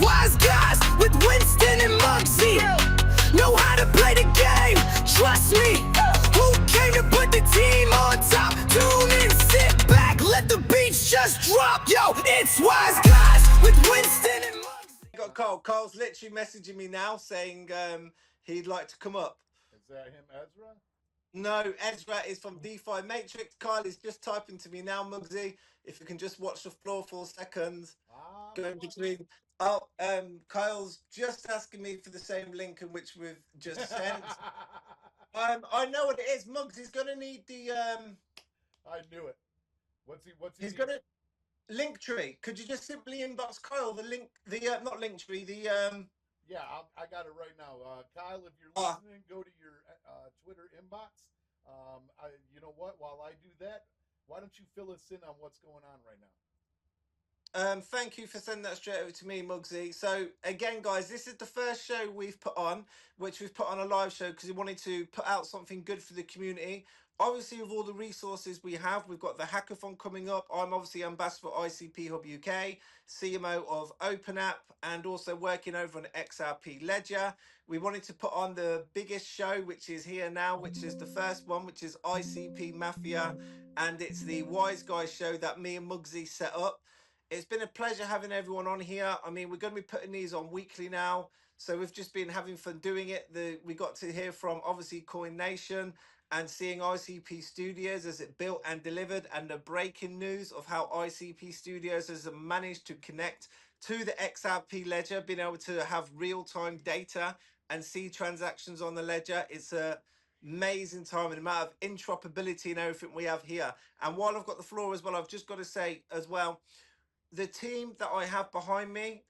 Wise guys with Winston and Muggsy know how to play the game, trust me. Who came to put the team on top? Tune in, sit back, let the beats just drop. Yo, it's Wise guys with Winston and Muggsy. Got Carl. Carl's literally messaging me now saying he'd like to come up. Is that him, Ezra? No, Ezra is from DeFi Matrix. Kyle is just typing to me now, Muggsy. If you can just watch the floor for seconds. Going between. Oh, Kyle's just asking me for the same link in which we've just sent. I know what it is. Muggsy's gonna need the I knew it. What's he? He's gonna link tree. Could you just simply inbox Kyle the link? The not link tree. The Yeah, I got it right now. Kyle, if you're listening, go to your Twitter inbox. You know what? While I do that, why don't you fill us in on what's going on right now? Thank you for sending that straight over to me, Muggsy. So again, guys, this is the first show we've put on, which we've put on a live show because we wanted to put out something good for the community. Obviously, with all the resources we have, we've got the hackathon coming up. I'm obviously ambassador for ICP Hub UK, CMO of OpenApp, and also working over on XRP Ledger. We wanted to put on the biggest show, which is here now, which is the first one, which is ICP Mafia, and it's the Wise Guys show that me and Muggsy set up. It's been a pleasure having everyone on here. I mean, we're going to be putting these on weekly now, so we've just been having fun doing it. We got to hear from obviously Coin Nation and seeing ICP Studios as it built and delivered, and the breaking news of how ICP Studios has managed to connect to the XRP ledger, being able to have real-time data and see transactions on the ledger. It's a amazing time and the amount of interoperability and everything we have here. And while I've got the floor as well, I've just got to say as well, the team that I have behind me,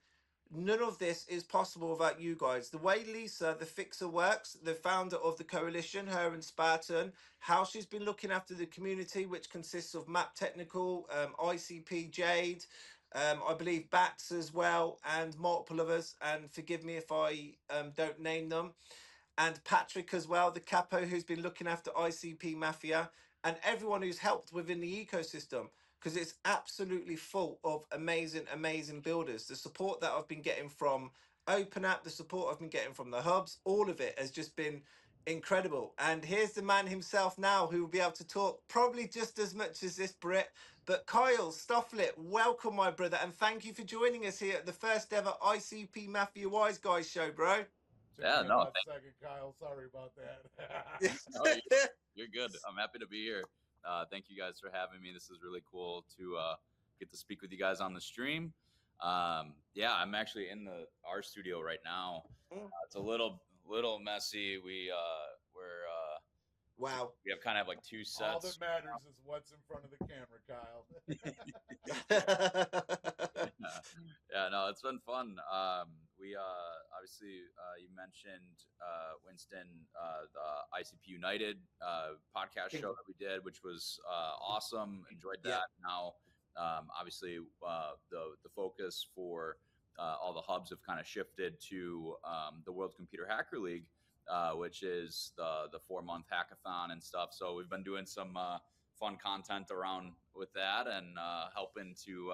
none of this is possible without you guys. The way Lisa, the fixer, works, the founder of the coalition, her and Spartan, how she's been looking after the community, which consists of Map Technical, ICP Jade, I believe Bats as well, and multiple others. And forgive me if I don't name them. And Patrick as well, the capo who's been looking after ICP Mafia, and everyone who's helped within the ecosystem, because it's absolutely full of amazing builders. The support that I've been getting from OpenApp, the support I've been getting from the hubs, all of it has just been incredible. And here's the man himself now who will be able to talk probably just as much as this Brit. But Kyle Stofflet, welcome, my brother, and thank you for joining us here at the first ever ICP Mafia Wise Guys show, bro. Yeah, no. Second, Kyle. Sorry about that. No, you're good. I'm happy to be here. Thank you guys for having me. This is really cool to get to speak with you guys on the stream. Yeah, I'm actually in our studio right now. It's a little messy. We're wow. We have kind of like two sets. All that matters is what's in front of the camera, Kyle. Yeah, no, it's been fun. We obviously you mentioned Winston, the ICP United podcast show that we did, which was awesome. Enjoyed that. Yeah. Now, obviously, the focus for all the hubs have kind of shifted to the World Computer Hacker League, which is the 4-month hackathon and stuff. So we've been doing some fun content around with that and helping to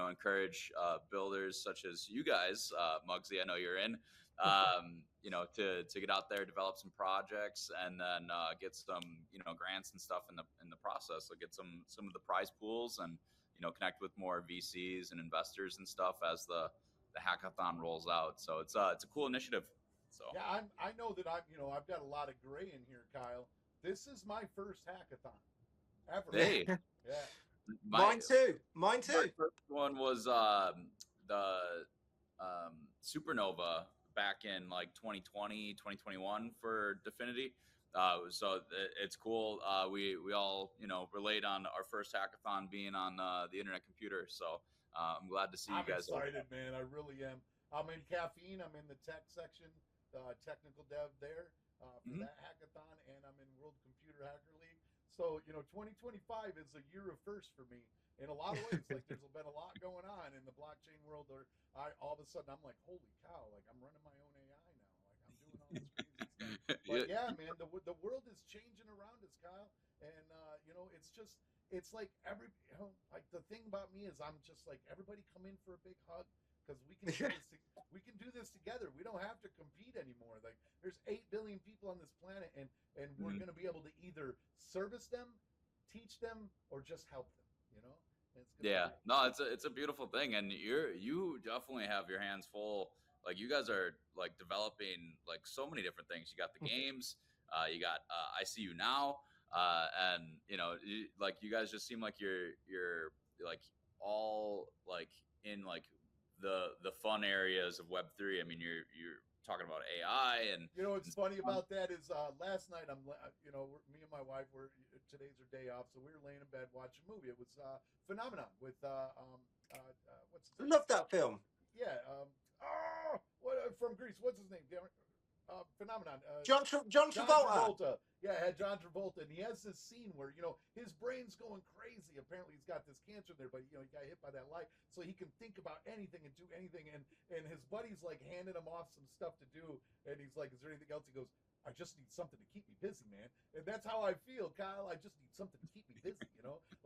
encourage builders such as you guys, Muggsy, I know you're in, to get out there, develop some projects, and then get some grants and stuff in the process. So get some of the prize pools and connect with more VCs and investors and stuff as the hackathon rolls out. So it's a cool initiative. So yeah, I know that I've got a lot of gray in here, Kyle. This is my first hackathon ever. Hey. Yeah. Mine too. My first one was the Supernova back in like 2020, 2021 for Dfinity. So it's cool. We all relate on our first hackathon being on the Internet Computer. So I'm glad to see you guys. I'm excited, man. I really am. I'm in caffeine. I'm in the tech section, technical dev there for that hackathon, and I'm in World Computer Hacker League. So, 2025 is a year of first for me in a lot of ways. Like, there's been a lot going on in the blockchain world where all of a sudden I'm like, holy cow, like I'm running my own AI now. Like I'm doing all this crazy stuff. But yeah, man, the world is changing around us, Kyle. And, it's like like the thing about me is I'm just like, everybody come in for a big hug because we can do this. We can do this together. We don't have to compete anymore. Like there's 8 billion people on this planet, and we're going to be able to either service them, teach them, or just help them. You know. And it's gonna Yeah, no, it's a beautiful thing, and you definitely have your hands full. Like you guys are like developing like so many different things. You got the games, you got ICU now, and like you guys just seem like you're like all like in like the fun areas of Web3. I mean, you're talking about AI and what's funny about that is last night me and my wife were today's her day off, so we were laying in bed watching a movie. It was Phenomenon with what's his name? Love that film. Yeah, what from Greece? What's his name? Phenomenon. John Travolta. Yeah, it had John Travolta, and he has this scene where his brain's going crazy. Apparently, he's got this cancer there, but he got hit by that light, so he can think about anything and do anything. And his buddy's like handing him off some stuff to do, and he's like, "Is there anything else?" He goes, "I just need something to keep me busy, man." And that's how I feel, Kyle. I just need something to keep me busy.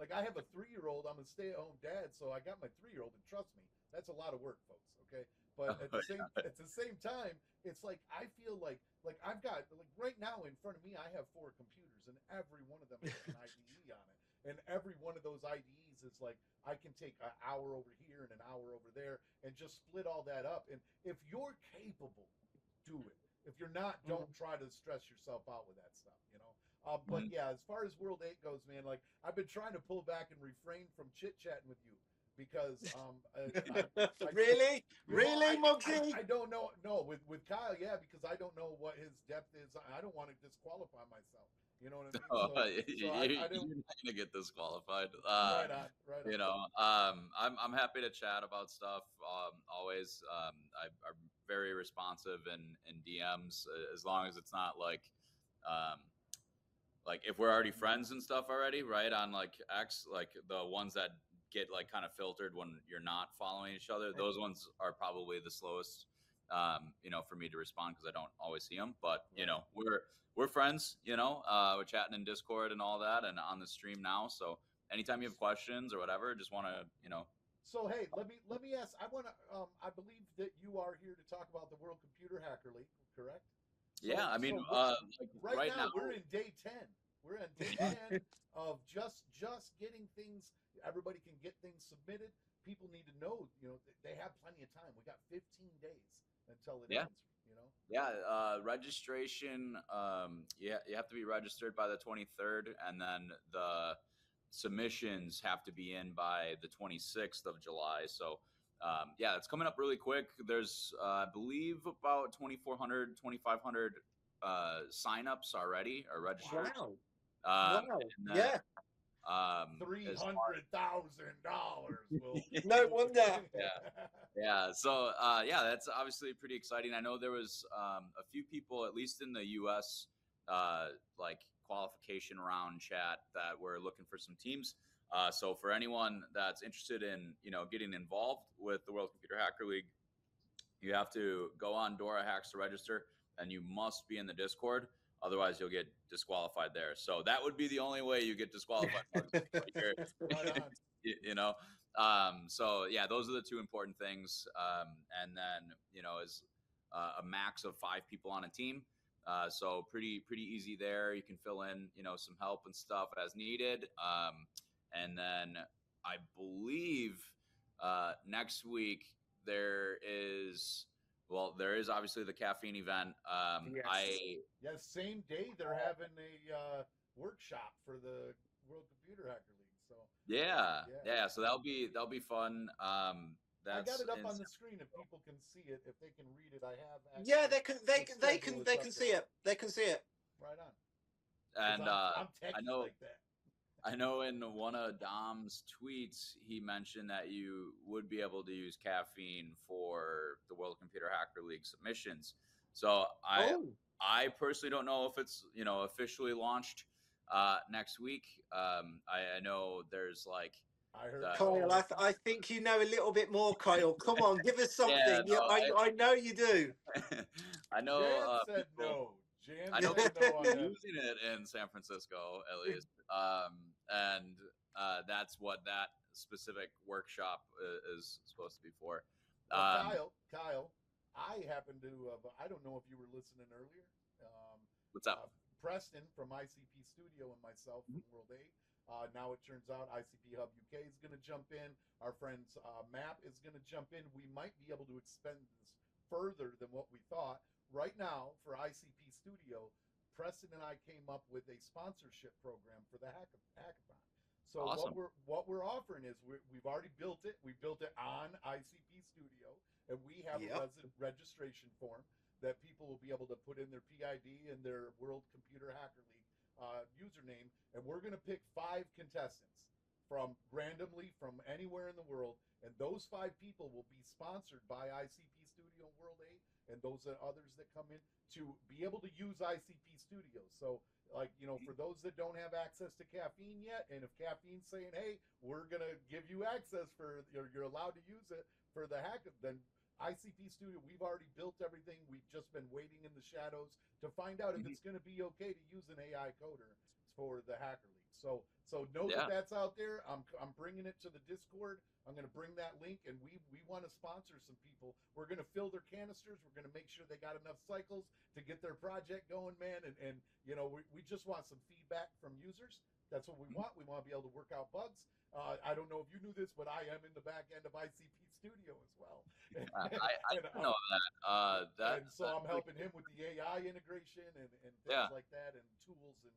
Like I have a 3-year-old. I'm a stay-at-home dad, so I got my 3-year-old, and trust me, that's a lot of work, folks. Okay. But at the same time, it's like I feel like I've got like right now in front of me, I have 4 computers, and every one of them has an IDE on it, and every one of those IDEs is like I can take an hour over here and an hour over there, and just split all that up. And if you're capable, do it. If you're not, don't try to stress yourself out with that stuff. But yeah, as far as World 8 goes, man, like I've been trying to pull back and refrain from chit chatting with you. Because really, Muggsy? I don't know. No, with Kyle, yeah, because I don't know what his depth is. I don't want to disqualify myself. You know what I mean? You're not gonna get disqualified. Right on. I'm happy to chat about stuff. Always. I'm very responsive in DMs as long as it's not like if we're already friends and stuff already, right? On like X, like the ones that get like kind of filtered when you're not following each other. Those ones are probably the slowest, for me to respond because I don't always see them. But we're friends. We're chatting in Discord and all that, and on the stream now. So anytime you have questions or whatever, just want to So hey, let me ask. I want to. I believe that you are here to talk about the World Computer Hacker League, correct? Yeah, I mean, right now we're in day 10. We're on day 10 of just getting things. Everybody can get things submitted. People need to know, they have plenty of time. We got 15 days until it ends, Yeah, registration, you have to be registered by the 23rd, and then the submissions have to be in by the 26th of July. So, it's coming up really quick. There's, I believe, about 2,400, 2,500 signups already or registered. Wow. Yeah. $300,000 will no wonder. Yeah. So that's obviously pretty exciting. I know there was a few people, at least in the US, qualification round chat that were looking for some teams. So for anyone that's interested in getting involved with the World Computer Hacker League, you have to go on Dora Hacks to register, and you must be in the Discord. Otherwise, you'll get disqualified there. So that would be the only way you get disqualified. So yeah, those are the 2 important things. And then, is a max of 5 people on a team. So pretty easy there. You can fill in, some help and stuff as needed. And then I believe next week there is obviously the caffeine event. Same day they're having a workshop for the World Computer Hacker League. So so that'll be fun. I got it up on the screen if people can see it, if they can read it. I have. They can see it. They can see it. Right on. And I'm techy like that. I know in one of Dom's tweets, he mentioned that you would be able to use caffeine for the World Computer Hacker League submissions. So I personally don't know if it's, officially launched next week. I know there's I heard Kyle, I think you know a little bit more, Kyle. Come on, give us something. I know you do. I know. Jan said no. I know people are using it in San Francisco, at least. And that's what that specific workshop is supposed to be for. Well, Kyle, I happen to. I don't know if you were listening earlier. Um, What's up? Preston from ICP Studio and myself from World 8. Now it turns out ICP Hub UK is going to jump in. Our friends Map is going to jump in. We might be able to expand this further than what we thought. Right now, for ICP Studio, Preston and I came up with a sponsorship program for the hackathon. So Awesome. what we're offering is we've already built it. We built it on ICP Studio, and we have a registration form that people will be able to put in their PID and their World Computer Hacker League username, and we're going to pick 5 contestants from randomly from anywhere in the world, and those 5 people will be sponsored by ICP Studio and World 8, and those are others that come in to be able to use ICP Studio. So, like, you know, for those that don't have access to caffeine yet, and if caffeine's saying, hey, we're going to give you access for, you're allowed to use it for the hack, then ICP Studio, we've already built everything. We've just been waiting in the shadows to find out if it's going to be okay to use an AI coder for the Hacker League. So know that that's out there. I'm bringing it to the Discord. I'm going to bring that link, and we want to sponsor some people. We're going to fill their canisters. We're going to make sure they got enough cycles to get their project going, man. And you know, we just want some feedback from users. That's what we want. We want to be able to work out bugs. I don't know if you knew this, but I am in the back end of ICP Studio as well. I know that. And so I'm helping him with the AI integration and things like that, and tools and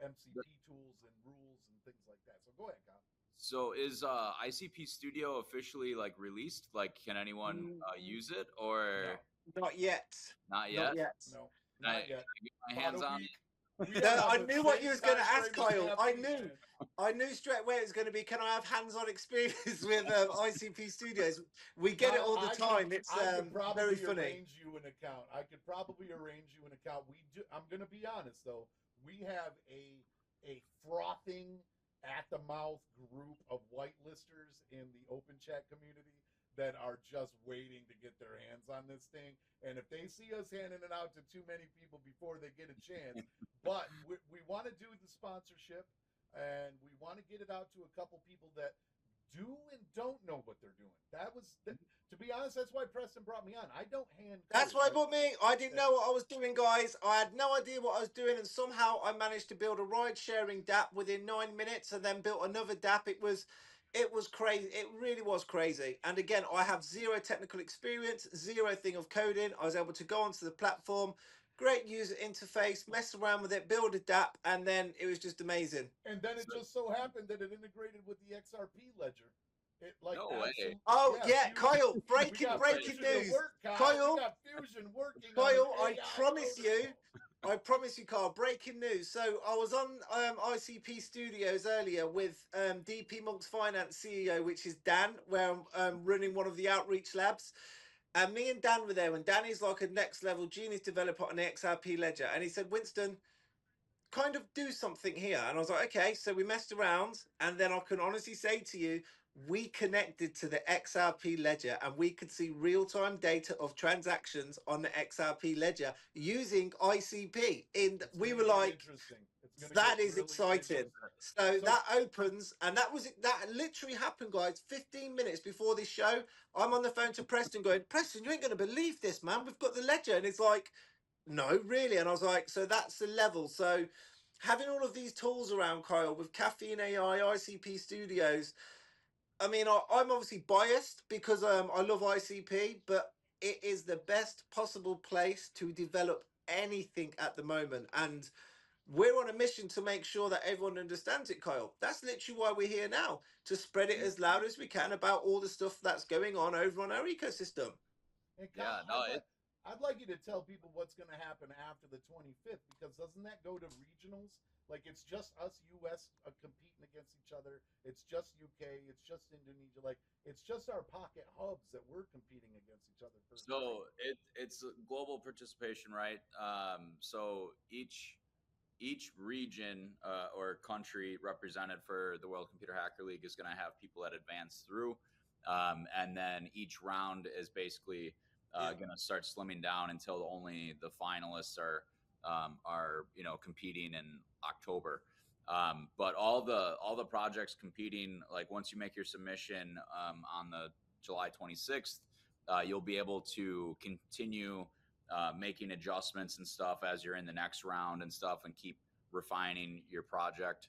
MCP tools and rules and things like that. So go ahead, Kyle. So is ICP Studio officially like released? Like, can anyone use it or not yet? Not yet. Not yet. No, not yet. Get my hands on it. I knew what you was going to ask, Kyle. I knew straight away it was going to be, can I have hands-on experience with ICP Studios? We get it all the time. It's very funny. Arrange you an account. I could probably arrange you an account. I'm going to be honest though. We have a frothing at the mouth group of whitelisters in the open chat community that are just waiting to get their hands on this thing. And if they see us handing it out to too many people before they get a chance, but we want to do the sponsorship, and we want to get it out to a couple people that do and don't know what they're doing. To be honest, that's why Preston brought me on. I don't hand. That's why he brought me. I didn't know what I was doing, guys. I had no idea what I was doing, and somehow I managed to build a ride-sharing DApp within 9 minutes, and then built another DApp. It was crazy. It really was crazy. And again, I have zero technical experience, zero thing of coding. I was able to go onto the platform, great user interface, mess around with it, build a DApp, and then it was just amazing. And then it just so happened that it integrated with the XRP ledger. No way. Oh yeah, Kyle! Breaking news. Kyle, we got Fusion working. Kyle, I promise you, Carl. Breaking news. So I was on ICP Studios earlier with DP Monk's Finance CEO, which is Dan, where I'm running one of the outreach labs. And me and Dan were there, and Danny's like a next level genius developer on the XRP ledger, and he said, Winston, kind of do something here. And I was like, okay. So we messed around, and then I can honestly say to you, we connected to the XRP ledger, and we could see real-time data of transactions on the XRP ledger using ICP. We were like, that is exciting. So that opens, and that literally happened, guys. 15 minutes before this show, I'm on the phone to Preston going, Preston, you ain't going to believe this, man. We've got the ledger. And it's like, no, really. And I was like, so that's the level. So having all of these tools around, Kyle, with Caffeine AI, ICP Studios, I mean, I'm obviously biased because I love ICP, but it is the best possible place to develop anything at the moment. And we're on a mission to make sure that everyone understands it, Kyle. That's literally why we're here now, to spread it as loud as we can about all the stuff that's going on over on our ecosystem. And Kyle, I'd like you to tell people what's going to happen after the 25th, because doesn't that go to regionals? Like, it's just us US competing against each other. It's just UK. It's just Indonesia. Like, it's just our pocket hubs that we're competing against each other. So it's global participation, right? So each region or country represented for the World Computer Hacker League is going to have people that advance through. And then each round is basically going to start slimming down until only the finalists are competing in October. But all the projects competing, like once you make your submission on the July 26th, you'll be able to continue making adjustments and stuff as you're in the next round and stuff, and keep refining your project.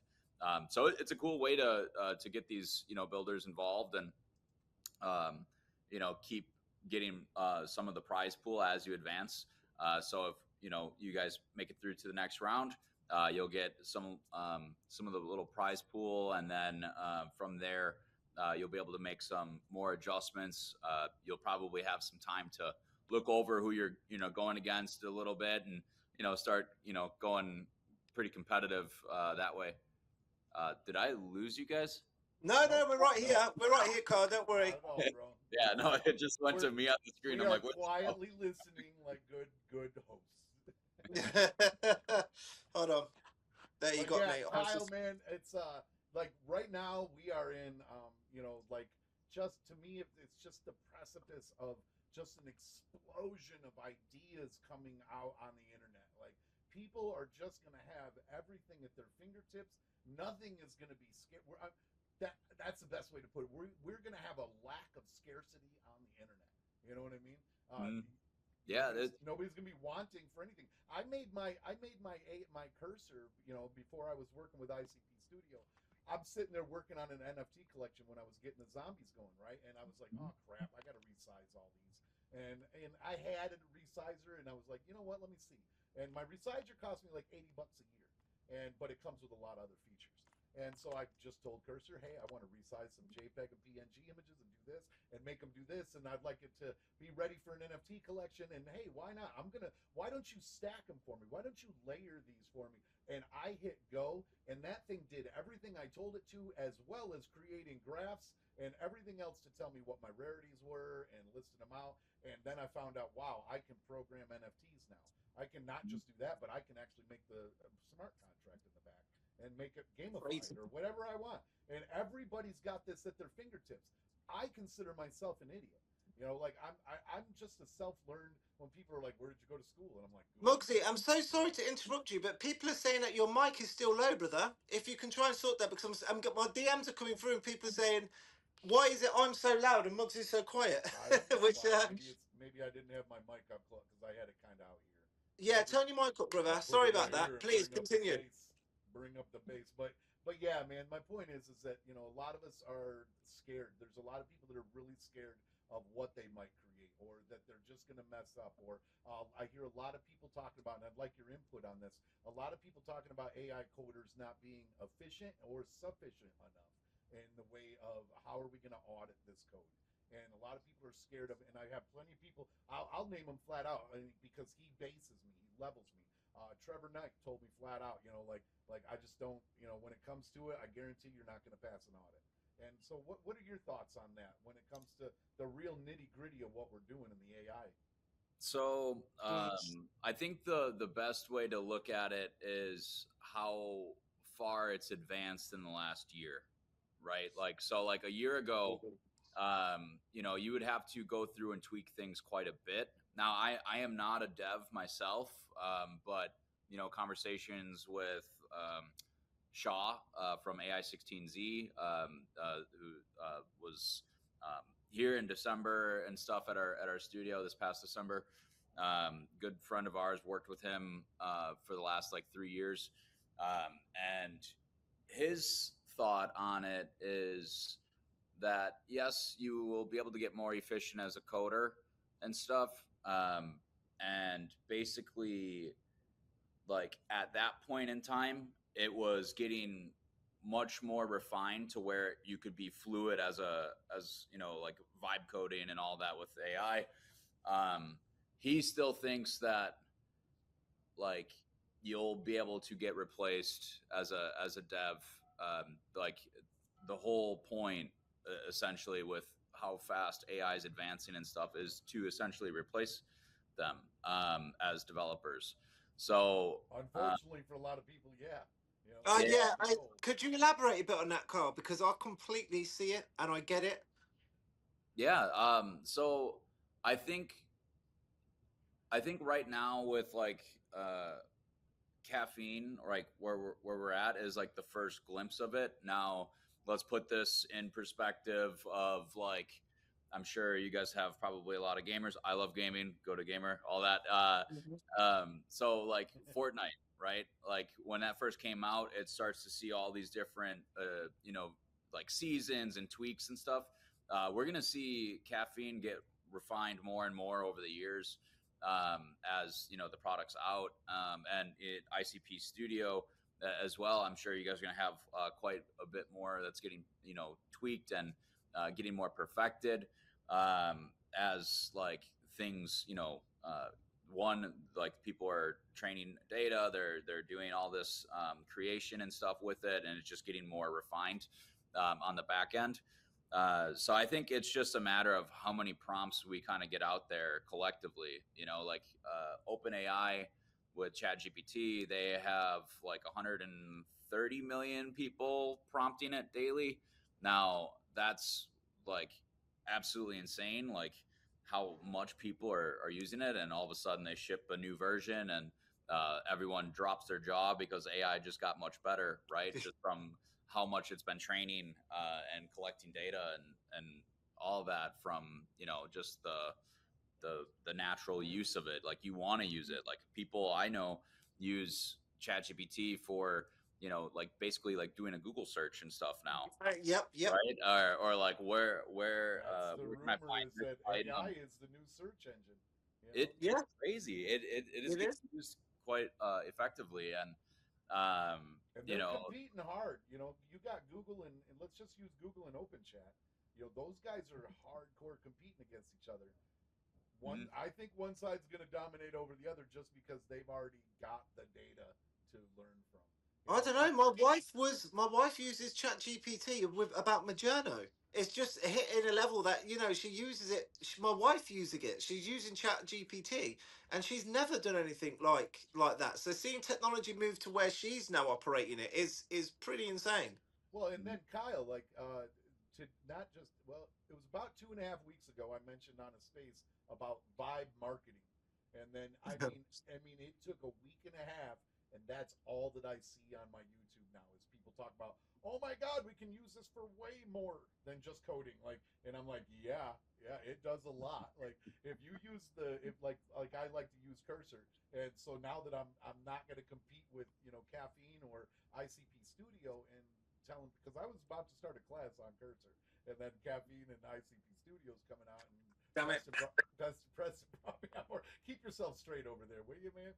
So it's a cool way to get these builders involved, and keep getting some of the prize pool as you advance. So if you guys make it through to the next round, you'll get some of the little prize pool, and then from there you'll be able to make some more adjustments. You'll probably have some time to look over who you're going against a little bit, and start going pretty competitive that way. Did I lose you guys? No, we're right here. We're right here, Carl. Don't worry. Not at all, bro. Yeah, no, it just went to me on the screen. We I'm are like, what? quietly listening like good hosts. Hold on. There you But got yeah, me. Kyle, man, it's like right now we are in like, just to me it's just the precipice of just an explosion of ideas coming out on the internet. Like, people are just gonna have everything at their fingertips. Nothing is gonna be scared. That's the best way to put it. We're gonna have a lack of scarcity on the internet. You know what I mean? Yeah, nobody's gonna be wanting for anything. I made my cursor, before I was working with ICP Studio. I'm sitting there working on an NFT collection when I was getting the zombies going, right? And I was like, oh crap, I gotta resize all these. And I had a resizer, and I was like, you know what? Let me see. And my resizer cost me like $80 a year, but it comes with a lot of other features. And so I just told Cursor, hey, I want to resize some JPEG and PNG images and do this and make them do this. And I'd like it to be ready for an NFT collection. And hey, why not? Why don't you stack them for me? Why don't you layer these for me? And I hit go, and that thing did everything I told it to, as well as creating graphs and everything else to tell me what my rarities were and listing them out. And then I found out, wow, I can program NFTs now. I can not just do that, but I can actually make the smart contract in the back and make it gamified or whatever I want. And everybody's got this at their fingertips. I consider myself an idiot. Like, I'm just a self-learned. When people are like, where did you go to school? And I'm like, Muggsy, I'm so sorry to interrupt you, but people are saying that your mic is still low, brother. If you can try and sort that, because my DMs are coming through and people are saying, why is it I'm so loud and Muggsy's so quiet? Which maybe I didn't have my mic up close because I had it kind of out here. Yeah, turn your mic up, brother. Sorry about that. Please continue. Bring up the bass. But yeah, man, my point is that, a lot of us are scared. There's a lot of people that are really scared of what they might create, or that they're just going to mess up. Or I hear a lot of people talking about, and I'd like your input on this, a lot of people talking about AI coders not being efficient or sufficient enough in the way of how are we going to audit this code. And a lot of people are scared of it. And I have plenty of people, I'll name them flat out, because he bases me, he levels me. Trevor Knight told me flat out, like I just don't, when it comes to it, I guarantee you're not going to pass an audit. And so what are your thoughts on that when it comes to the real nitty gritty of what we're doing in the AI? So I think the best way to look at it is how far it's advanced in the last year, right? Like, so like a year ago, you would have to go through and tweak things quite a bit. Now, I am not a dev myself, but, conversations with Shaw from AI16Z, who was here in December and stuff at our studio this past December. Good friend of ours, worked with him for the last like 3 years. And his thought on it is that, yes, you will be able to get more efficient as a coder and stuff. And basically, like at that point in time, it was getting much more refined to where you could be fluid as like vibe coding and all that with AI. He still thinks that like you'll be able to get replaced as a dev. Like the whole point essentially with how fast AI is advancing and stuff is to essentially replace them as developers. So unfortunately for a lot of people, could you elaborate a bit on that, Carl? Because I completely see it and I get it. Yeah. So I think right now with like caffeine, like where we're at is like the first glimpse of it. Now let's put this in perspective of like I'm sure you guys have probably a lot of gamers. I love gaming. Go to gamer, all that. Mhm. So like Fortnite, right? Like when that first came out, it starts to see all these different, like seasons and tweaks and stuff. We're gonna see caffeine get refined more and more over the years, as the product's out, and ICP Studio as well. I'm sure you guys are gonna have quite a bit more that's getting tweaked and getting more perfected, as like things one, like people are training data, they're doing all this creation and stuff with it, and it's just getting more refined on the back end. So I think it's just a matter of how many prompts we kind of get out there collectively. Like OpenAI with ChatGPT, they have like 130 million people prompting it daily. Now that's like absolutely insane. Like how much people are using it, and all of a sudden they ship a new version, and everyone drops their job because AI just got much better, right? Just from how much it's been training and collecting data and all of that from just the natural use of it. Like you want to use it. Like people I know use ChatGPT for like basically like doing a Google search and stuff now, Yep. right? Or like That's the where can I rumor find is this that item? AI is the new search engine. You know, Yeah, It's crazy. It is it getting is. used quite effectively, and and they're competing hard. You know, you got Google and let's just use Google and Open Chat. You know, those guys are hardcore competing against each other. mhm. I think one side's going to dominate over the other just because they've already got the data to learn from. You I know, don't know. My wife uses ChatGPT with about Majerno. It's just hitting a level that she uses it. My wife using it. She's using ChatGPT, and she's never done anything like that. So seeing technology move to where she's now operating it is pretty insane. well, and then Kyle, like, to not just it was about 2.5 weeks ago. I mentioned on a space about vibe marketing, and then I mean, it took a week and a half, and that's all that I see on my YouTube now is people talk about, oh my God, we can use this for way more than just coding. Like, and I'm like, yeah, it does a lot. Like, if you use if like I like to use Cursor, and so now that I'm not going to compete with caffeine or ICP Studio and tell them because I was about to start a class on Cursor, and then Caffeine and ICP Studios coming out, and Damn it! Preston brought me out more. Keep yourself straight over there, will you, man?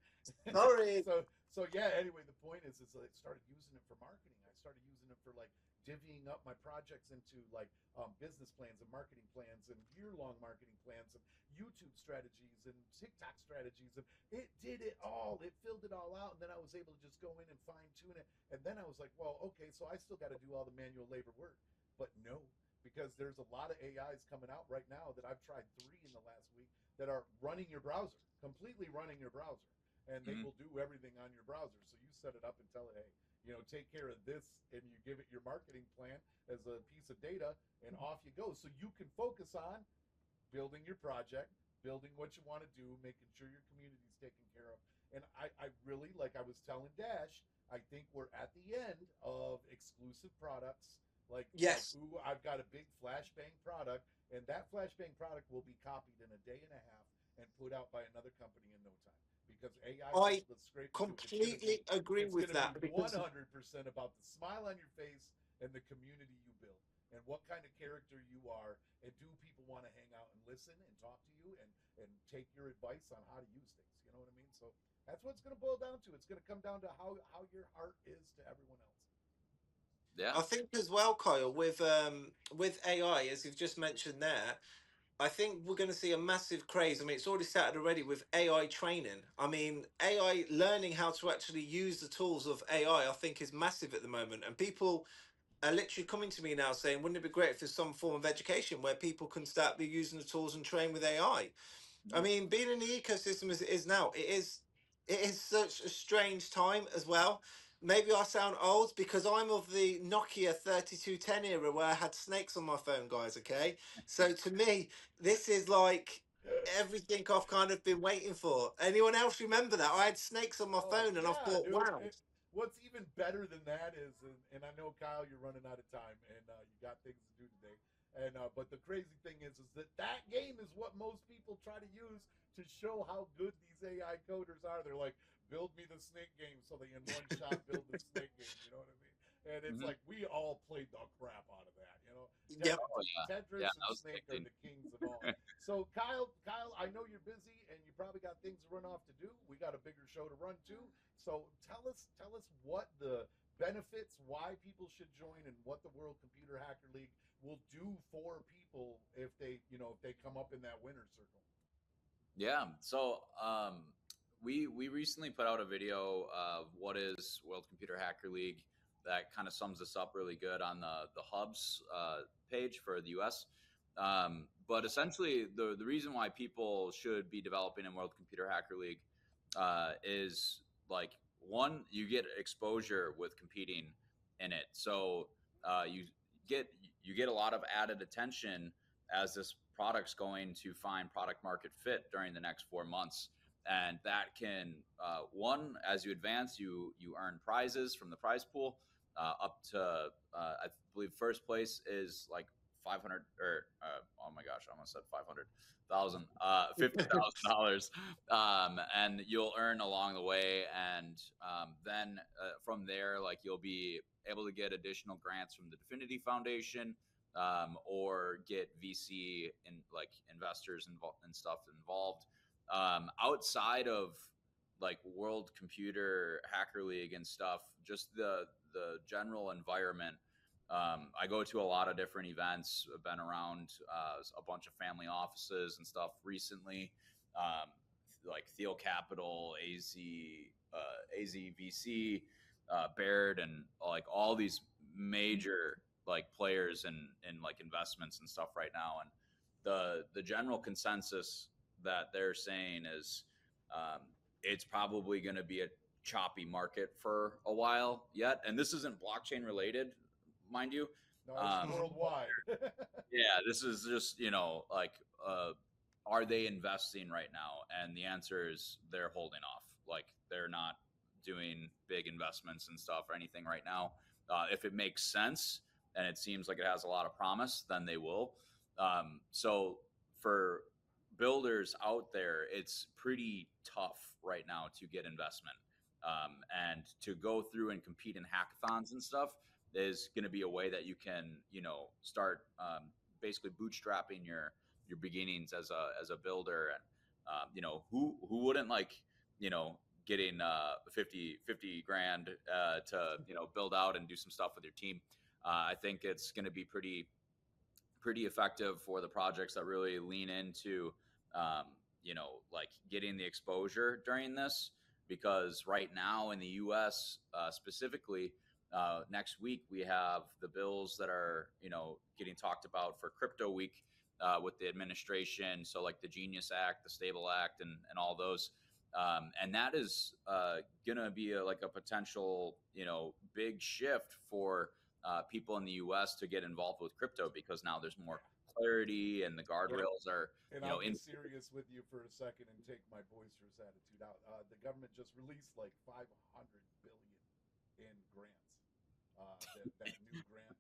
Sorry. so yeah. Anyway, the point is I started using it for marketing. I started using it for like divvying up my projects into like business plans and marketing plans and year-long marketing plans and YouTube strategies and TikTok strategies, and it did it all. It filled it all out, and then I was able to just go in and fine tune it. And then I was like, well, okay, so I still got to do all the manual labor work, but no, because there's a lot of AIs coming out right now that I've tried 3 in the last week that are running your browser, completely running your browser, and they Mhm. will do everything on your browser. So you set it up and tell it, hey, take care of this, and you give it your marketing plan as a piece of data, and off you go. So you can focus on building your project, building what you want to do, making sure your community's taken care of. And I really, like I was telling Dash, I think we're at the end of exclusive products. Like Yes. ooh, I've got a big flashbang product, and that flashbang product will be copied in a day and a half and put out by another company in no time. Because AI I just let's scrape the soup. completely agree It's with gonna be that because 100% about the smile on your face and the community you build and what kind of character you are, and do people want to hang out and listen and talk to you and take your advice on how to use things, you know what I mean? So that's what it's going to boil down to. It's going to come down to how your heart is to everyone else. Yeah. I think as well, Kyle, with AI, as you've just mentioned there, I think we're going to see a massive craze. I mean, it's already started already with AI training. I mean, AI learning how to actually use the tools of AI, I think, is massive at the moment. And people are literally coming to me now saying, wouldn't it be great if there's some form of education where people can start be using the tools and train with AI? I Mhm. mean, being in the ecosystem as it is now, it is such a strange time as well. Maybe I sound old because I'm of the Nokia 3210 era where I had snakes on my phone, guys. Okay, so to me, this is like everything I've kind of been waiting for. Anyone else remember that? I had snakes on my Oh phone, and I yeah, thought, dude. wow. What's even better than that is, and I know Kyle, you're running out of time, and you got things to do today. And but the crazy thing is that game is what most people try to use to show how good these AI coders are. They're like, build me the snake game, so they in one shot build the snake game. You know what I mean? And it's Mhm. like we all played the crap out of that. You know, Yep. Oh yeah, Tetris that and was Snake are addicting. the kings of all. So Kyle, I know you're busy and you probably got things to run off to do. We got a bigger show to run too. So tell us what the benefits, why people should join, and what the World Computer Hacker League will do for people if they, if they come up in that winner's circle. Yeah. So we recently put out a video of what is World Computer Hacker League that kind of sums this up really good on the Hubs page for the US. But essentially, the reason why people should be developing in World Computer Hacker League is like one, you get exposure with competing in it. So you get you get a lot of added attention as this product's going to find product market fit during the next 4 months. And that can one, as you advance, you earn prizes from the prize pool up to I believe first place is like 500 or oh my gosh, I almost said 500,000, $50,000, and you'll earn along the way. And then from there, like you'll be able to get additional grants from the Definity Foundation, or get VC and like investors and stuff involved. Outside of like World Computer Hacker League and stuff, just the general environment. I go to a lot of different events. I've been around a bunch of family offices and stuff recently, like Theo Capital, AZVC, Baird, and like all these major like players and like investments and stuff right now. And the general consensus that they're saying is um, it's probably going to be a choppy market for a while yet. And this isn't blockchain related, mind you. No, it's worldwide. Yeah, this is just, like, are they investing right now? And the answer is they're holding off. Like, they're not doing big investments and stuff or anything right now. If it makes sense and it seems like it has a lot of promise, then they will. So for builders out there, it's pretty tough right now to get investment. And to go through and compete in hackathons and stuff is going to be a way that you can, start basically bootstrapping your beginnings as a builder. And who wouldn't like, getting 50 grand to build out and do some stuff with your team. I think it's going to be pretty effective for the projects that really lean into like getting the exposure during this, because right now in the US specifically, next week we have the bills that are getting talked about for crypto week with the administration. So like the Genius Act, the Stable Act, and all those. And that is gonna be like a potential big shift for people in the US to get involved with crypto, because now there's more clarity and the guardrails are And I'll be serious with you for a second and take my boisterous attitude out. The government just released like 500 billion in grants. That new grant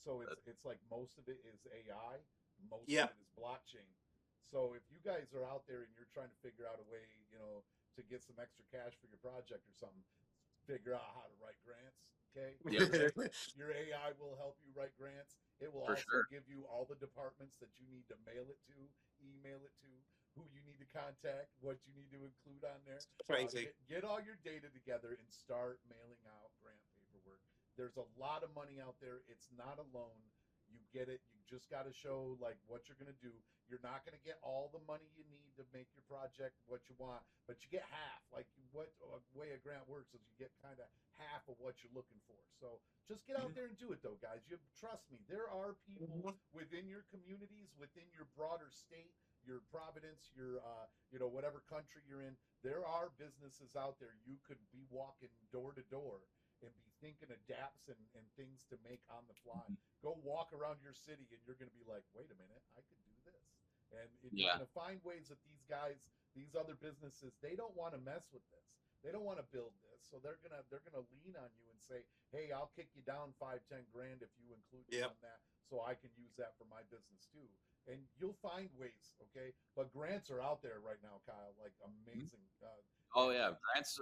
so it's like most of it is AI, most Yeah. of it is blockchain. So if you guys are out there and you're trying to figure out a way, to get some extra cash for your project or something, figure out how to write grants. Okay. Your AI will help you write grants. It will For also sure. give you all the departments that you need to mail it to, email it to, who you need to contact, what you need to include on there. Crazy. Get all your data together and start mailing out grant paperwork. There's a lot of money out there. It's not a loan. You get it. You just got to show like what you're going to do. You're not going to get all the money you need to make your project what you want, but you get half. Like what a way a grant works is you get kind of half of what you're looking for. So just get out there and do it though, guys. You trust me. There are people within your communities, within your broader state, your Providence, your whatever country you're in. There are businesses out there you could be walking door to door and be thinking of dApps and things to make on the fly. Go walk around your city and you're going to be like, wait a minute, I could do this. And you're going to find ways that these guys, these other businesses, they don't want to mess with this. They don't want to build this. So they're gonna lean on you and say, hey, I'll kick you down 5-10 grand if you include me on that. So so I can use that for my business too. And you'll find ways, okay? But grants are out there right now, Kyle, like amazing. Oh yeah, grants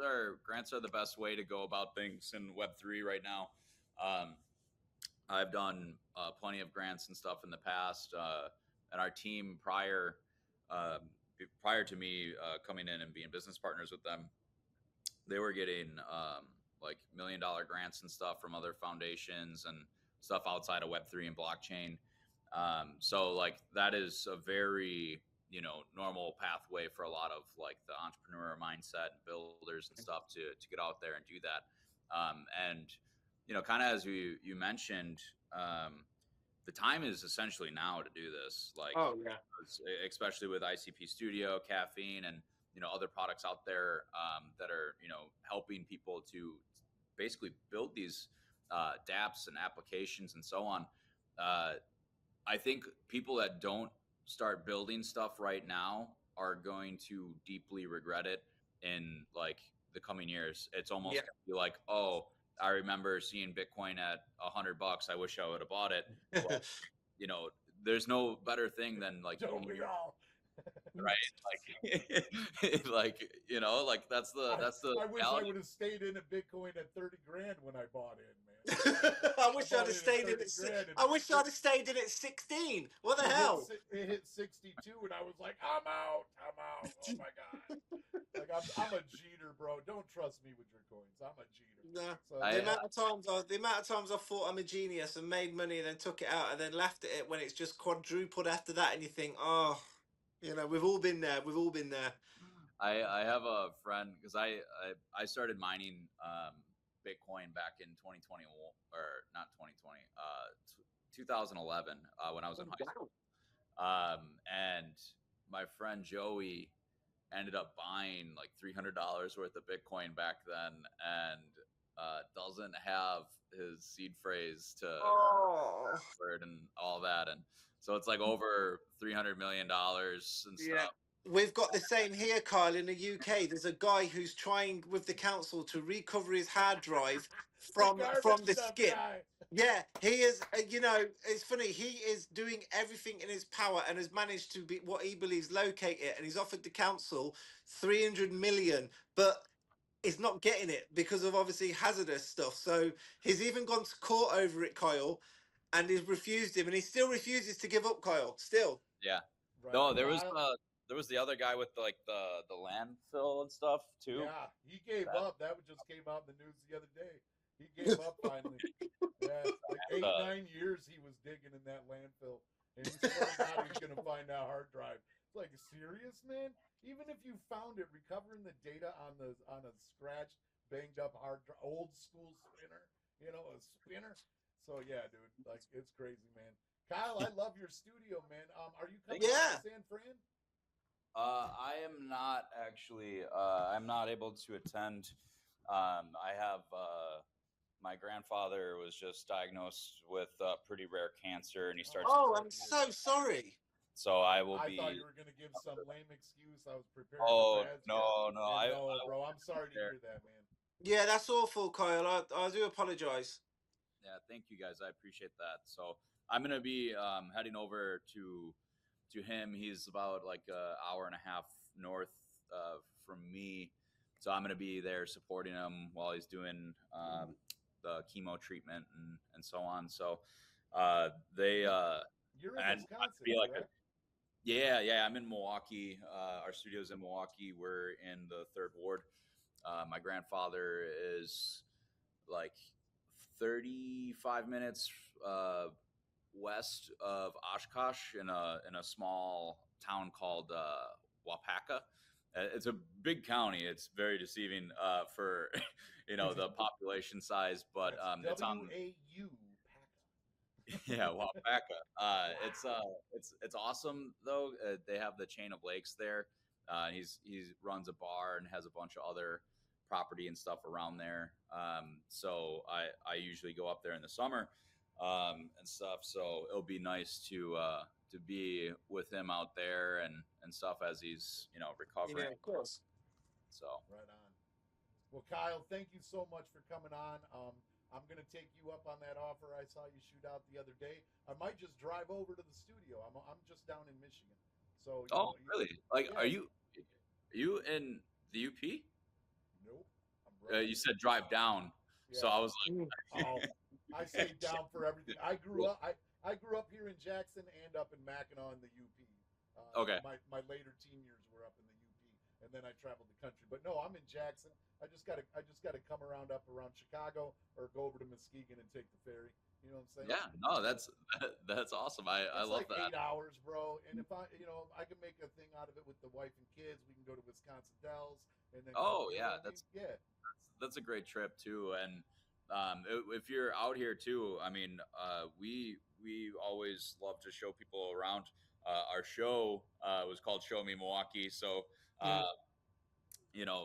are the best way to go about things in Web3 right now. I've done plenty of grants and stuff in the past, and our team prior to me coming in and being business partners with them, they were getting like $1 million grants and stuff from other foundations and stuff outside of Web3 and blockchain. So like that is a very normal pathway for a lot of like the entrepreneur mindset and builders and stuff to get out there and do that. And kind of as you mentioned, the time is essentially now to do this. Like, Oh yeah. especially with ICP Studio, Caffeine, and other products out there that are helping people to basically build these dApps and applications and so on. I think people that don't start building stuff right now are going to deeply regret it in like the coming years. It's almost gonna be like, oh, I remember seeing Bitcoin at $100. I wish I would have bought it. Well, there's no better thing than like Don't we all? right, like like that's the I wish reality. I would have stayed in at Bitcoin at 30 grand when I bought in, man. I wish I'd have stayed in at I wish I'd have stayed in at 16. What the hell? It hit 62, and I was like, I'm out. Oh my god! Like I'm a cheater, bro. Don't trust me with your coins. I'm a cheater. No. So, the amount of times I thought I'm a genius and made money and then took it out and then laughed at it when it's just quadrupled after that, and you think, oh, we've all been there. We've all been there. I have a friend because I started mining Bitcoin back in 2020 or not 2020, 2011 when I was in high school. And my friend Joey ended up buying like $300 worth of Bitcoin back then, and doesn't have his seed phrase to and all that, and so it's like over $300 million and stuff. We've got the same here, Kyle, in the UK. There's a guy who's trying with the council to recover his hard drive from the skip. Yeah, he is. It's funny. He is doing everything in his power and has managed to be what he believes locate it. And he's offered the council 300 million, but is not getting it because of obviously hazardous stuff. So he's even gone to court over it, Kyle, and he's refused him, and he still refuses to give up, Kyle. Still. Yeah. Right. No, there was the other guy with like the landfill and stuff too. Yeah, he gave up. That just came out in the news the other day. He gave up finally. Yeah, like 8-9 years he was digging in that landfill, and he's out he's gonna find that hard drive. It's like, serious, man? Even if you found it, recovering the data on a scratched, banged up old school spinner, a spinner. So yeah, dude, like it's crazy, man. Kyle, I love your studio, man. Are you coming to San Fran? I am not actually. I'm not able to attend. I have my grandfather was just diagnosed with pretty rare cancer, and he starts. Oh, I'm so sorry. So I will be. I thought you were gonna give some lame excuse. I was prepared. Oh no, bro. I'm sorry to hear that, man. Yeah, that's awful, Kyle. I do apologize. Yeah, thank you guys. I appreciate that. So I'm gonna be heading over to him. He's about like an hour and a half north from me, so I'm gonna be there supporting him while he's doing the chemo treatment and so on. So you're in Wisconsin, correct? Yeah, I'm in Milwaukee. Our studio's in Milwaukee. We're in the 3rd Ward. My grandfather is like 35 minutes west of Oshkosh in a small town called Wapaka. It's a big county. It's very deceiving for the population size, but it's on WAU. Yeah, Wapaka. It's awesome though. They have the chain of lakes there. He runs a bar and has a bunch of other property and stuff around there. So I usually go up there in the summer and stuff. So it'll be nice to be with him out there and stuff as he's recovering. Yeah, of course. So right on. Well, Kyle, thank you so much for coming on. I'm going to take you up on that offer I saw you shoot out the other day. I might just drive over to the studio. I'm just down in Michigan, so Oh, really? Like, yeah. are you in the UP? Nope. I'm right You here. said drive down, so Yeah. I was Oh, I say down for everything. I grew up here in Jackson and up in Mackinac in the UP. Okay. My later teen years were up in the UP, and then I traveled the country. But no, I'm in Jackson. I just gotta come around Chicago or go over to Muskegon and take the ferry. You know what I'm saying? Yeah, no, that's awesome. I It's love like that. 8 hours, bro. And if I can make a thing out of it with the wife and kids, we can go to Wisconsin Dells and then. Oh You know yeah, what I mean? Yeah. that's a great trip too. And if you're out here too, I mean, we always love to show people around. Our show was called Show Me Milwaukee, so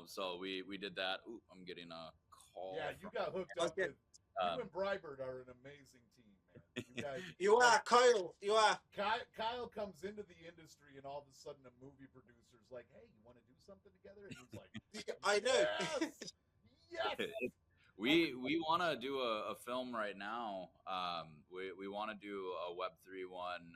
so we did that. Ooh, I'm getting a call. Yeah, you got hooked up with. You and Brybert are an amazing team, man. You guys. You are, Kyle. You are. Kyle comes into the industry, and all of a sudden, a movie producer's like, "Hey, you want to do something together?" And he's like, I know. Yes, yes. We want to do a film right now. We want to do a Web3 one.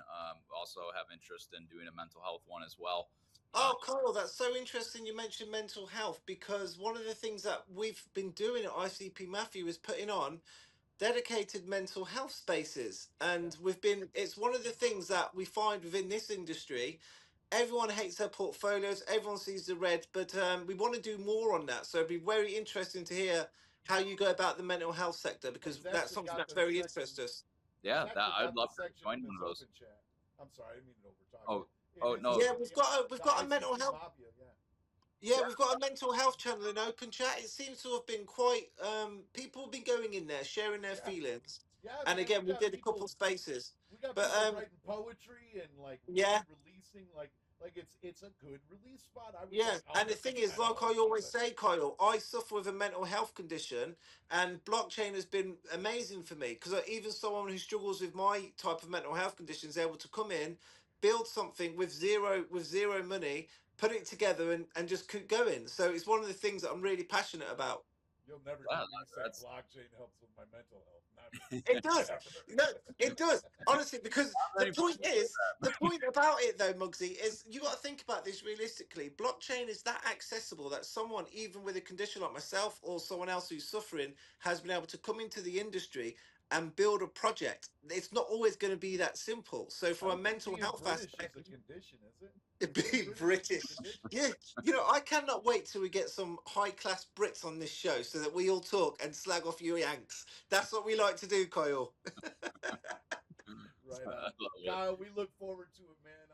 Also have interest in doing a mental health one as well. Oh, Kyle, that's so interesting you mentioned mental health, because one of the things that we've been doing at ICP Matthew is putting on dedicated mental health spaces. And it's one of the things that we find within this industry. Everyone hates their portfolios, everyone sees the red, but we want to do more on that. So it'd be very interesting to hear how you go about the mental health sector, because that's something that's very interesting us. Yeah, I'd love to join one of those. I'm sorry, I didn't mean to overtalk. Oh no. Yeah, we've got a mental health. Mafia, Yeah, we've got a mental health channel in Open Chat. It seems to have been quite. People have been going in there, sharing their feelings. Yeah, and man, again, we did a couple spaces. We got but people writing poetry and releasing like it's a good release spot. And the thing is, like I always say, Kyle, I suffer with a mental health condition, and blockchain has been amazing for me, because even someone who struggles with my type of mental health condition is able to come in, build something with zero money, put it together, and just keep going. So it's one of the things that I'm really passionate about. You'll never get me saying blockchain helps with my mental health. It does. No, it does. Honestly, because the point about it though, Muggsy, is you got to think about this realistically. Blockchain is that accessible that someone, even with a condition like myself or someone else who's suffering, has been able to come into the industry and build a project. It's not always going to be that simple. So from a mental health aspect, is a condition, is it? Being British. Yeah, I cannot wait till we get some high-class Brits on this show so that we all talk and slag off you Yanks. That's what we like to do, Kyle. Right on. Kyle, we look forward to it, man.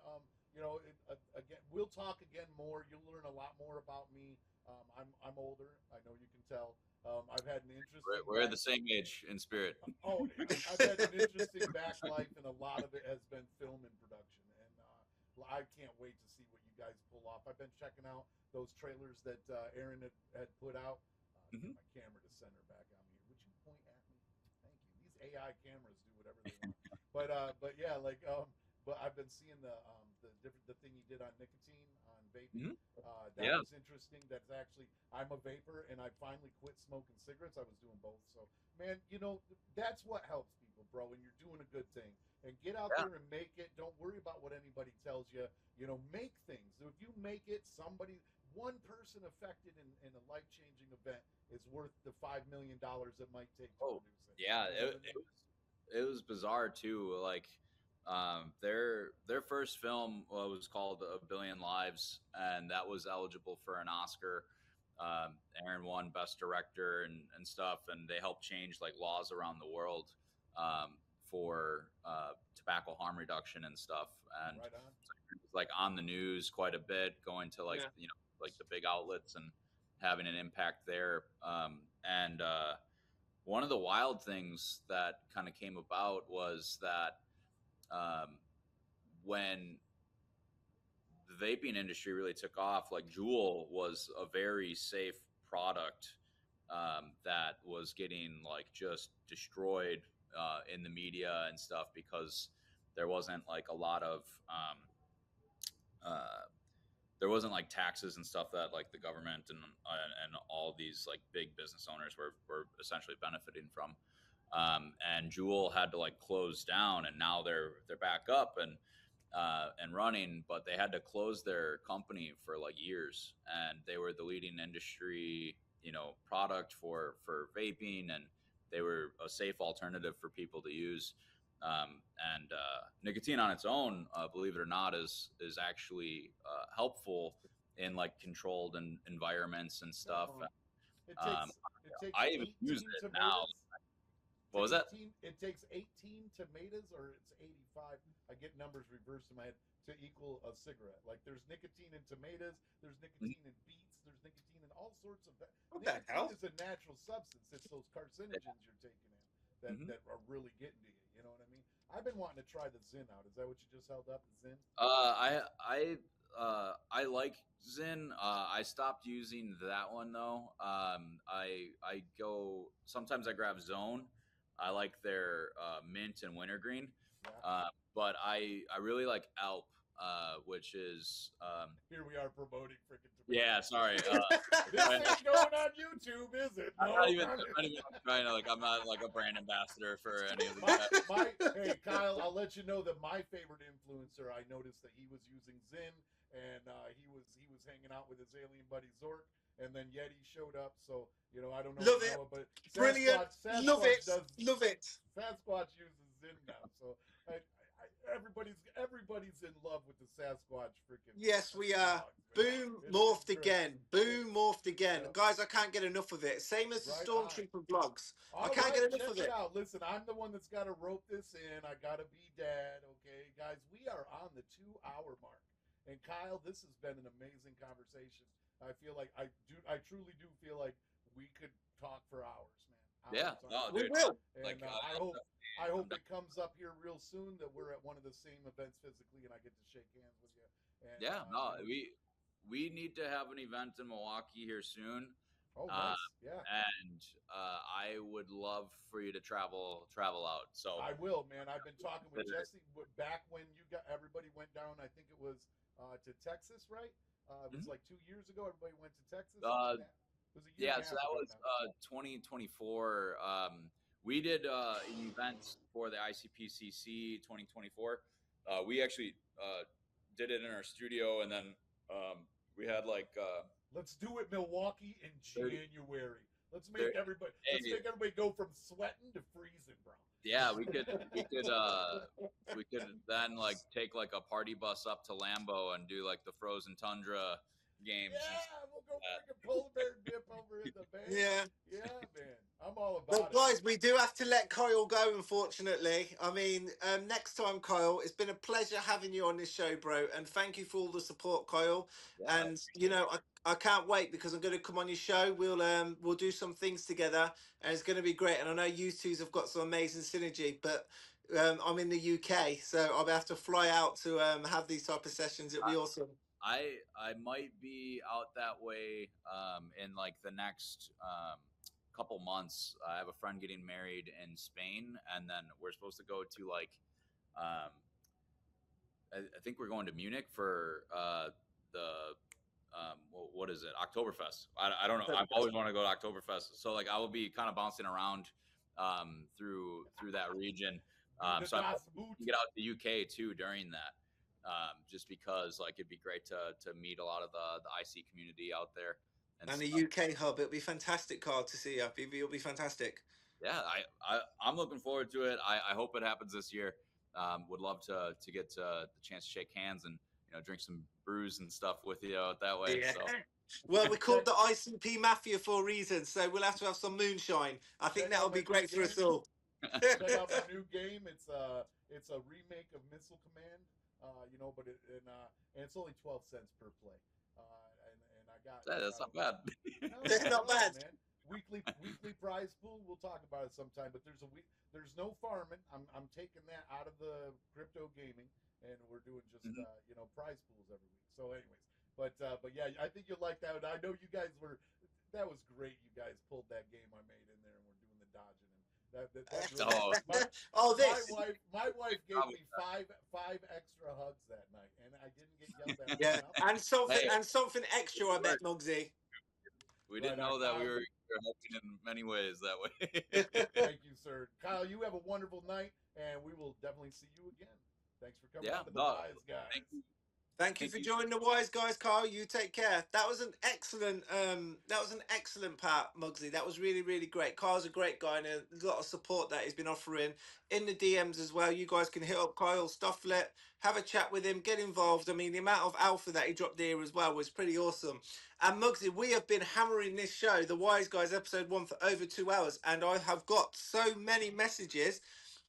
Again, we'll talk again more. You'll learn a lot more about me. I'm older. I know you can tell. I've had an interesting. We're the same age in spirit. Oh, I've had an interesting back life, and a lot of it has been film and production. I can't wait to see what you guys pull off. I've been checking out those trailers that Aaron had put out. My camera to center back on me. Would you point at me? Thank you. These AI cameras do whatever they want. but yeah, but I've been seeing the thing you did on nicotine on vaping. That was interesting. That's actually, I'm a vapor, and I finally quit smoking cigarettes. I was doing both. So, man, that's what helps people, bro. And you're doing a good thing. And get out there and make it. Don't worry about what anybody tells you. Make things. If you make it, one person affected in a life-changing event is worth the $5 million it might take to produce it. Yeah, it was bizarre too. Like, their first film was called A Billion Lives, and that was eligible for an Oscar. Aaron won Best Director and stuff, and they helped change like laws around the world for tobacco harm reduction and stuff. And right on. It was like on the news quite a bit, going to like like the big outlets and having an impact there. And one of the wild things that kind of came about was that when the vaping industry really took off, like Juul was a very safe product that was getting like just destroyed in the media and stuff, because there wasn't like a lot of there wasn't like taxes and stuff that like the government and all these like big business owners were essentially benefiting from. and Jewel had to like close down, and now they're back up and running, but they had to close their company for like years, and they were the leading industry, product for vaping, and they were a safe alternative for people to use. And nicotine on its own, believe it or not, is actually helpful in like controlled environments and stuff. It Um, takes I even use 18 it now. tomatoes. What was that? It takes 18 tomatoes, or it's 85. I get numbers reversed in my head to equal a cigarette. Like there's nicotine in tomatoes, there's nicotine in beets, there's nicotine in all sorts of. What the Nicotine hell? is a natural substance. It's those carcinogens you're taking in that are really getting to you. You know what I mean? I've been wanting to try the Zyn out. Is that what you just held up, the Zyn? I like Zyn. I stopped using that one though. I go sometimes I grab Zone. I like their mint and wintergreen. Yeah. But I really like Alp, which is Here we are promoting freaking tomatoes. yeah. Sorry, This ain't going on YouTube, is it? I'm No, not even trying to like. I'm not like a brand ambassador for any of these. Hey Kyle, I'll let you know that my favorite influencer, I noticed that he was using Zyn, and he was hanging out with his alien buddy Zork, and then Yeti showed up. So I don't know. Love if you it. know but Brilliant. Sasquatch Love it. does, Love it. Sasquatch uses Zyn now, so everybody's in love with the Sasquatch freaking. Yes, we are. Boom, It's morphed great. again. Boom, morphed again. Yeah. Guys, I can't get enough of it. Same as the Right Stormtrooper vlogs. I All can't right, get enough check of it it. out. Listen, I'm the one that's got to rope this in. I got to be dad, okay? Guys, we are on the 2-hour mark. And Kyle, this has been an amazing conversation. I feel like I truly do feel like we could talk for hours, man. Yeah, no, We dude. will. And Like, I hope it comes up here real soon that we're at one of the same events physically, and I get to shake hands with you. And, yeah, no, we need to have an event in Milwaukee here soon. Oh, nice. Yeah. And I would love for you to travel out. So I will, man. I've been talking with Jesse back when everybody went down. I think it was to Texas, right? It was like 2 years ago. Everybody went to Texas. It was a year and a so half that ago was now. 2024. We did an event for the ICPCC 2024. We actually did it in our studio, and then we had like Let's do it, Milwaukee, in 30. January. Let's make everybody go from sweating to freezing, bro. Yeah, we could then like take like a party bus up to Lambeau and do like the frozen tundra games. Yeah, we'll go freaking polar bear dip over in the bay. Yeah. Yeah, man. I'm all But about it. guys, we do have to let Kyle go, unfortunately. I mean, next time, Kyle, it's been a pleasure having you on this show, bro. And thank you for all the support, Kyle. Yeah. And I can't wait because I'm going to come on your show. We'll do some things together, and it's going to be great. And I know you twos have got some amazing synergy, but I'm in the UK, so I'll have to fly out to have these type of sessions. It'll be awesome. I might be out that way in like the next couple months. I have a friend getting married in Spain, and then we're supposed to go to like I think we're going to Munich for what is it, Oktoberfest. I don't know. I've always wanted to go to Oktoberfest, so like I will be kind of bouncing around through that region. So I can get out to the UK too during that. Just because like it'd be great to meet a lot of the IC community out there, and the UK hub. It'll be fantastic, Carl, to see you. It'll be fantastic. Yeah, I'm looking forward to it. I hope it happens this year. Would love to get the chance to shake hands and drink some brews and stuff with you out that way. Yeah. So. Well, we called the ICP Mafia for a reason, so we'll have to have some moonshine. I think that'll be great for us all. Check out my new game. It's a remake of Missile Command. But it's only 12 cents per play. And I got that's not bad. That's not bad, man. Weekly prize pool. We'll talk about it sometime. But there's no farming. I'm taking that out of the crypto gaming, and we're doing just prize pools every week. So anyways, but yeah, I think you'll like that. I know you guys that was great. You guys pulled that game I made in there, and we're doing the dodging. My wife gave me five extra hugs that night, and I didn't get yelled at. Yeah, and something extra, I bet, Muggsy. We didn't know that we were helping in many ways that way. Thank you, sir. Kyle, you have a wonderful night, and we will definitely see you again. Thanks for coming Yeah, on to the no, Wise Guys. thank you. Thank you for joining the Wise Guys, Carl. You take care. That was an excellent part, Muggsy. That was really, really great. Carl's a great guy and a lot of support that he's been offering in the DMs as well. You guys can hit up Kyle Stufflet, have a chat with him, get involved. I mean, the amount of alpha that he dropped here as well was pretty awesome. And Muggsy, we have been hammering this show, the Wise Guys episode 1, for over 2 hours, and I have got so many messages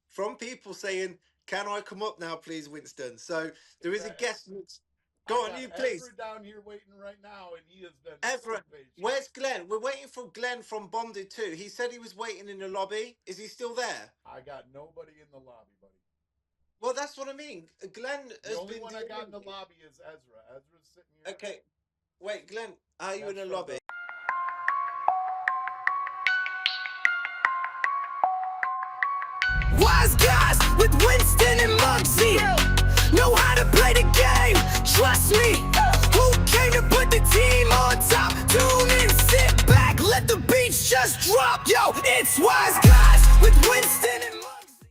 from people saying, "Can I come up now, please, Winston?" So there is a guest. Go on, you please. Everett down here waiting right now, and he has been Everett, so patient. where's Glenn? We're waiting for Glenn from Bonded too. He said he was waiting in the lobby. Is he still there? I got nobody in the lobby, buddy. Well, that's what I mean. Glenn has The only been. one I got in the lobby is Ezra. Ezra's sitting here. Okay, wait, Glenn, are you in the That's lobby? Wise guys with Winston and Muggsy know how to play the game. Trust me. Who came to put the team on top? Tune in, sit back, let the beats just drop. Yo, it's Wise guys with Winston and